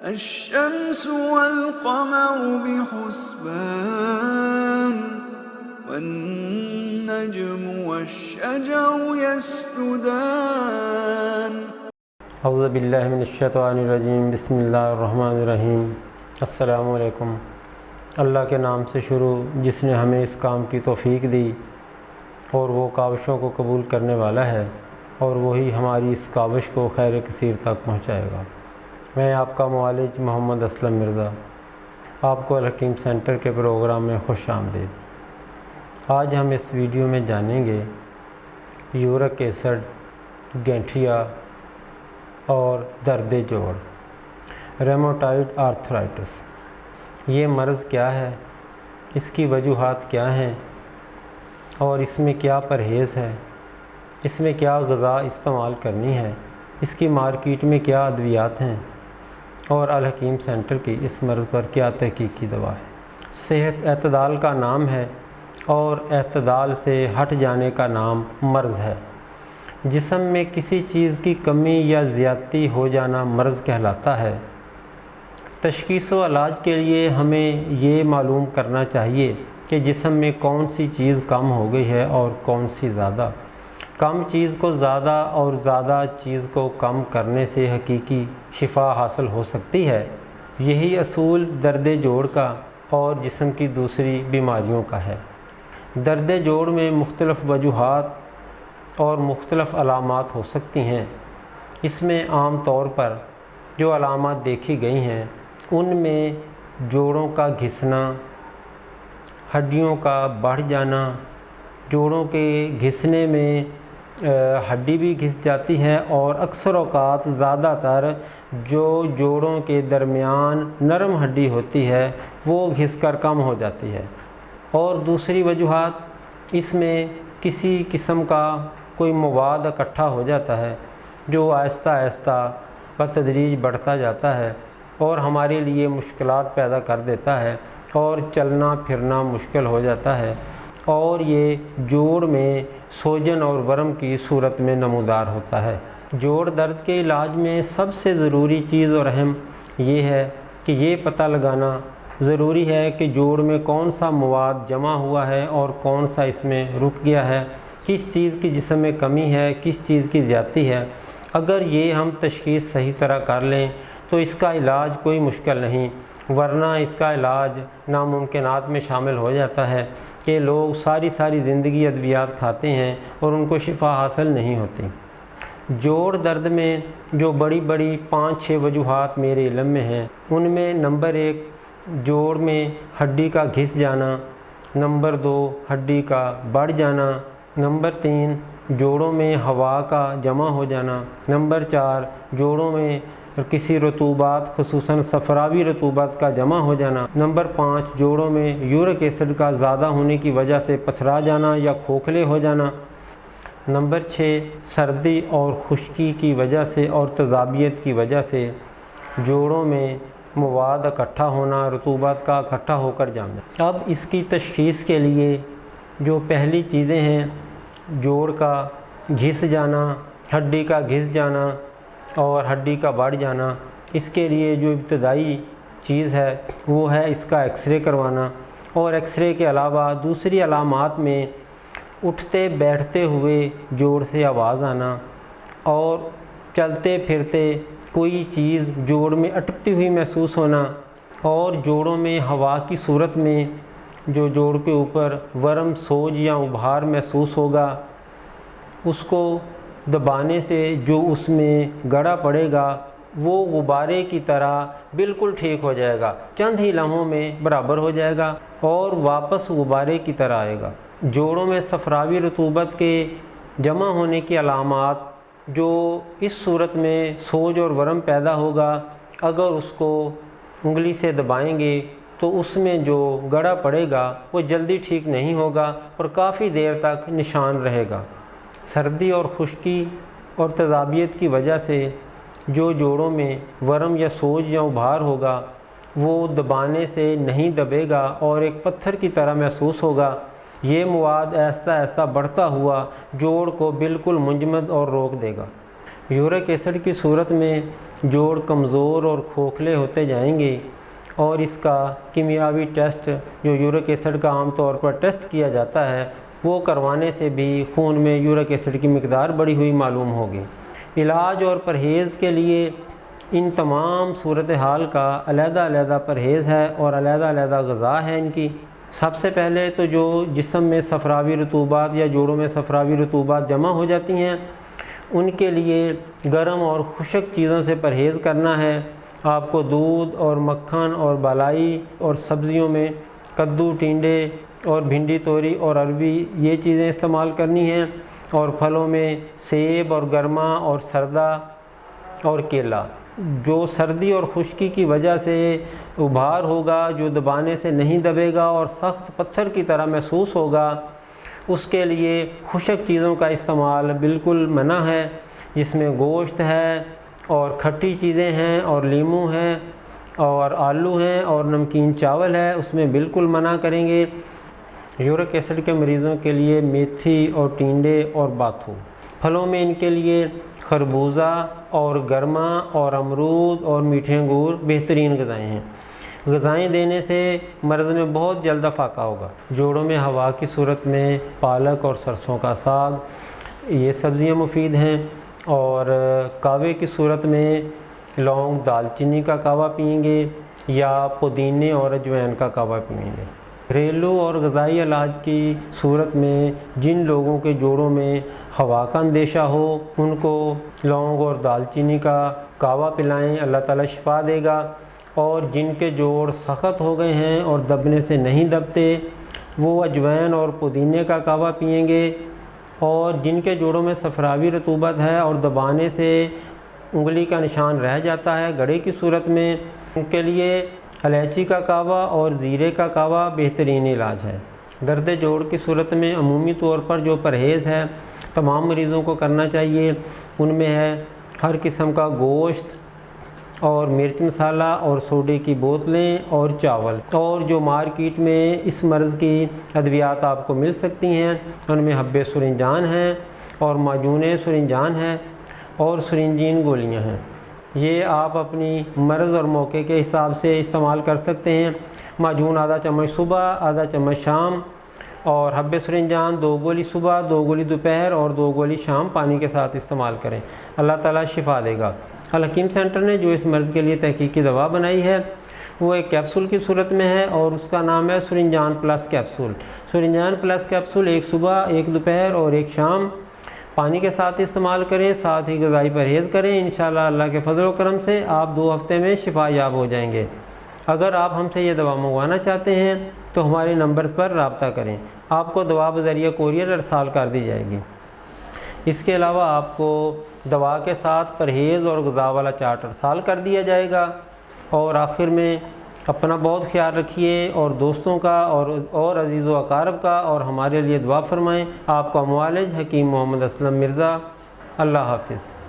الشمس والقمر بحسبان والنجم والشجر يسجدان اعوذ باللہ من الشیطان الرجیم بسم اللہ الرحمن الرحیم۔ السلام علیکم۔ اللہ کے نام سے شروع جس نے ہمیں اس کام کی توفیق دی اور وہ کاوشوں کو قبول کرنے والا ہے، اور وہی ہماری اس کاوش کو خیر کثیر تک پہنچائے گا۔ میں آپ کا معالج محمد اسلم مرزا آپ کو الحکیم سینٹر کے پروگرام میں خوش آمدید۔ آج ہم اس ویڈیو میں جانیں گے یورک ایسڈ، گینٹھیا اور درد جوڑ، ریموٹائڈ آرتھرائٹس۔ یہ مرض کیا ہے، اس کی وجوہات کیا ہیں، اور اس میں کیا پرہیز ہے، اس میں کیا غذا استعمال کرنی ہے، اس کی مارکیٹ میں کیا ادویات ہیں، اور الحکیم سینٹر کی اس مرض پر کیا تحقیقی دوا ہے۔ صحت اعتدال کا نام ہے، اور اعتدال سے ہٹ جانے کا نام مرض ہے۔ جسم میں کسی چیز کی کمی یا زیادتی ہو جانا مرض کہلاتا ہے۔ تشخیص و علاج کے لیے ہمیں یہ معلوم کرنا چاہیے کہ جسم میں کون سی چیز کم ہو گئی ہے اور کون سی زیادہ۔ کم چیز کو زیادہ اور زیادہ چیز کو کم کرنے سے حقیقی شفا حاصل ہو سکتی ہے۔ یہی اصول درد جوڑ کا اور جسم کی دوسری بیماریوں کا ہے۔ درد جوڑ میں مختلف وجوہات اور مختلف علامات ہو سکتی ہیں۔ اس میں عام طور پر جو علامات دیکھی گئی ہیں ان میں جوڑوں کا گھسنا، ہڈیوں کا بڑھ جانا، جوڑوں کے گھسنے میں ہڈی بھی گھس جاتی ہے، اور اکثر اوقات زیادہ تر جو جوڑوں کے درمیان نرم ہڈی ہوتی ہے وہ گھس کر کم ہو جاتی ہے۔ اور دوسری وجوہات، اس میں کسی قسم کا کوئی مواد اکٹھا ہو جاتا ہے جو آہستہ آہستہ بتدریج بڑھتا جاتا ہے اور ہمارے لیے مشکلات پیدا کر دیتا ہے، اور چلنا پھرنا مشکل ہو جاتا ہے، اور یہ جوڑ میں سوجن اور ورم کی صورت میں نمودار ہوتا ہے۔ جوڑ درد کے علاج میں سب سے ضروری چیز اور اہم یہ ہے کہ یہ پتہ لگانا ضروری ہے کہ جوڑ میں کون سا مواد جمع ہوا ہے اور کون سا اس میں رک گیا ہے، کس چیز کی جسم میں کمی ہے، کس چیز کی زیادتی ہے۔ اگر یہ ہم تشخیص صحیح طرح کر لیں تو اس کا علاج کوئی مشکل نہیں، ورنہ اس کا علاج ناممکنات میں شامل ہو جاتا ہے کہ لوگ ساری زندگی ادویات کھاتے ہیں اور ان کو شفا حاصل نہیں ہوتی۔ جوڑ درد میں جو بڑی 5-6 وجوہات میرے علم میں ہیں، ان میں نمبر 1 جوڑ میں ہڈی کا گھس جانا، نمبر 2 ہڈی کا بڑھ جانا، نمبر 3 جوڑوں میں ہوا کا جمع ہو جانا، نمبر 4 جوڑوں میں کسی رطوبات خصوصاً صفراوی رطوبات کا جمع ہو جانا، نمبر 5 جوڑوں میں یورک ایسڈ کا زیادہ ہونے کی وجہ سے پتھرا جانا یا کھوکھلے ہو جانا، نمبر 6 سردی اور خشکی کی وجہ سے اور تذابیت کی وجہ سے جوڑوں میں مواد اکٹھا ہونا، رطوبات کا اکٹھا ہو کر جانا۔ اب اس کی تشخیص کے لیے جو پہلی چیزیں ہیں، جوڑ کا گھس جانا، ہڈی کا گھس جانا اور ہڈی کا بڑھ جانا، اس کے لیے جو ابتدائی چیز ہے وہ ہے اس کا ایکس رے کروانا، اور ایکس رے کے علاوہ دوسری علامات میں اٹھتے بیٹھتے ہوئے جوڑ سے آواز آنا، اور چلتے پھرتے کوئی چیز جوڑ میں اٹکتی ہوئی محسوس ہونا، اور جوڑوں میں ہوا کی صورت میں جو جوڑ کے اوپر ورم، سوج یا ابھار محسوس ہوگا، اس کو دبانے سے جو اس میں گڑا پڑے گا وہ غبارے کی طرح بالکل ٹھیک ہو جائے گا، چند ہی لمحوں میں برابر ہو جائے گا اور واپس غبارے کی طرح آئے گا۔ جوڑوں میں صفراوی رطوبت کے جمع ہونے کی علامات، جو اس صورت میں سوج اور ورم پیدا ہوگا، اگر اس کو انگلی سے دبائیں گے تو اس میں جو گڑا پڑے گا وہ جلدی ٹھیک نہیں ہوگا اور کافی دیر تک نشان رہے گا۔ سردی اور خشکی اور تذابیت کی وجہ سے جو جوڑوں میں ورم یا سوج یا ابھار ہوگا وہ دبانے سے نہیں دبے گا اور ایک پتھر کی طرح محسوس ہوگا۔ یہ مواد آہستہ آہستہ بڑھتا ہوا جوڑ کو بالکل منجمد اور روک دے گا۔ یورک ایسڈ کی صورت میں جوڑ کمزور اور کھوکھلے ہوتے جائیں گے، اور اس کا کیمیاوی ٹیسٹ جو یورک ایسڈ کا عام طور پر ٹیسٹ کیا جاتا ہے وہ کروانے سے بھی خون میں یورک ایسڈ کی مقدار بڑھی ہوئی معلوم ہوگی۔ علاج اور پرہیز کے لیے ان تمام صورتحال کا علیحدہ علیحدہ پرہیز ہے اور علیحدہ علیحدہ غذا ہے ان کی۔ سب سے پہلے تو جو جسم میں صفراوی رطوبات یا جوڑوں میں صفراوی رطوبات جمع ہو جاتی ہیں ان کے لیے گرم اور خشک چیزوں سے پرہیز کرنا ہے۔ آپ کو دودھ اور مکھن اور بالائی اور سبزیوں میں کدو، ٹینڈے اور بھنڈی، توری اور اروی یہ چیزیں استعمال کرنی ہیں، اور پھلوں میں سیب اور گرما اور سردہ اور کیلا۔ جو سردی اور خشکی کی وجہ سے ابھار ہوگا، جو دبانے سے نہیں دبے گا اور سخت پتھر کی طرح محسوس ہوگا، اس کے لیے خشک چیزوں کا استعمال بالکل منع ہے، جس میں گوشت ہے اور کھٹی چیزیں ہیں اور لیموں ہیں اور آلو ہیں اور نمکین چاول ہے، اس میں بالکل منع کریں گے۔ یورک ایسڈ کے مریضوں کے لیے میتھی اور ٹینڈے اور باتھو۔ پھلوں میں ان کے لیے خربوزہ اور گرما اور امرود اور میٹھے انگور بہترین غذائیں ہیں۔ غذائیں دینے سے مرض میں بہت جلد افاقہ ہوگا۔ جوڑوں میں ہوا کی صورت میں پالک اور سرسوں کا ساگ یہ سبزیاں مفید ہیں، اور کہوے کی صورت میں لونگ دال چینی کا کہوہ پئیں گے یا پودینے اور اجوائن کا کہوہ پئیں گے۔ گھریلو اور غذائی علاج کی صورت میں جن لوگوں کے جوڑوں میں ہوا کا اندیشہ ہو ان کو لونگ اور دال چینی کا کہوہ پلائیں، اللہ تعالیٰ شفا دے گا۔ اور جن کے جوڑ سخت ہو گئے ہیں اور دبنے سے نہیں دبتے وہ اجوائن اور پودینے کا کہوہ پئیں گے، اور جن کے جوڑوں میں صفراوی رطوبت ہے اور دبانے سے انگلی کا نشان رہ جاتا ہے گڑھے کی صورت میں، ان کے لیے الائچی کا کہوہ اور زیرے کا کہوہ بہترین علاج ہے۔ درد جوڑ کی صورت میں عمومی طور پر جو پرہیز ہے تمام مریضوں کو کرنا چاہیے ان میں ہے ہر قسم کا گوشت اور مرچ مسالہ اور سوڈے کی بوتلیں اور چاول، اور جو مارکیٹ میں اس مرض کی ادویات آپ کو مل سکتی ہیں ان میں حب سرنجان ہیں اور معجون سرنجان ہے اور سرنجین گولیاں ہیں۔ یہ آپ اپنی مرض اور موقع کے حساب سے استعمال کر سکتے ہیں۔ معجون آدھا چمچ صبح، آدھا چمچ شام، اور حب سرنجان 2 گولی صبح، 2 گولی دوپہر اور 2 گولی شام پانی کے ساتھ استعمال کریں، اللہ تعالیٰ شفا دے گا۔ الحکیم سینٹر نے جو اس مرض کے لیے تحقیقی دوا بنائی ہے وہ ایک کیپسول کی صورت میں ہے اور اس کا نام ہے سرنجان پلس کیپسول۔ سرنجان پلس کیپسول 1 صبح، 1 دوپہر اور 1 شام پانی کے ساتھ استعمال کریں، ساتھ ہی غذائی پرہیز کریں۔ انشاءاللہ اللہ کے فضل و کرم سے آپ 2 ہفتے میں شفا یاب ہو جائیں گے۔ اگر آپ ہم سے یہ دوا منگوانا چاہتے ہیں تو ہمارے نمبرز پر رابطہ کریں، آپ کو دوا بذریعہ کوریئر ارسال کر دی جائے گی۔ اس کے علاوہ آپ کو دوا کے ساتھ پرہیز اور غذا والا چارٹ ارسال کر دیا جائے گا۔ اور آخر میں اپنا بہت خیال رکھیے اور دوستوں کا اور عزیز و اقارب کا، اور ہمارے لیے دعا فرمائیں۔ آپ کا معالج حکیم محمد اسلم مرزا۔ اللہ حافظ۔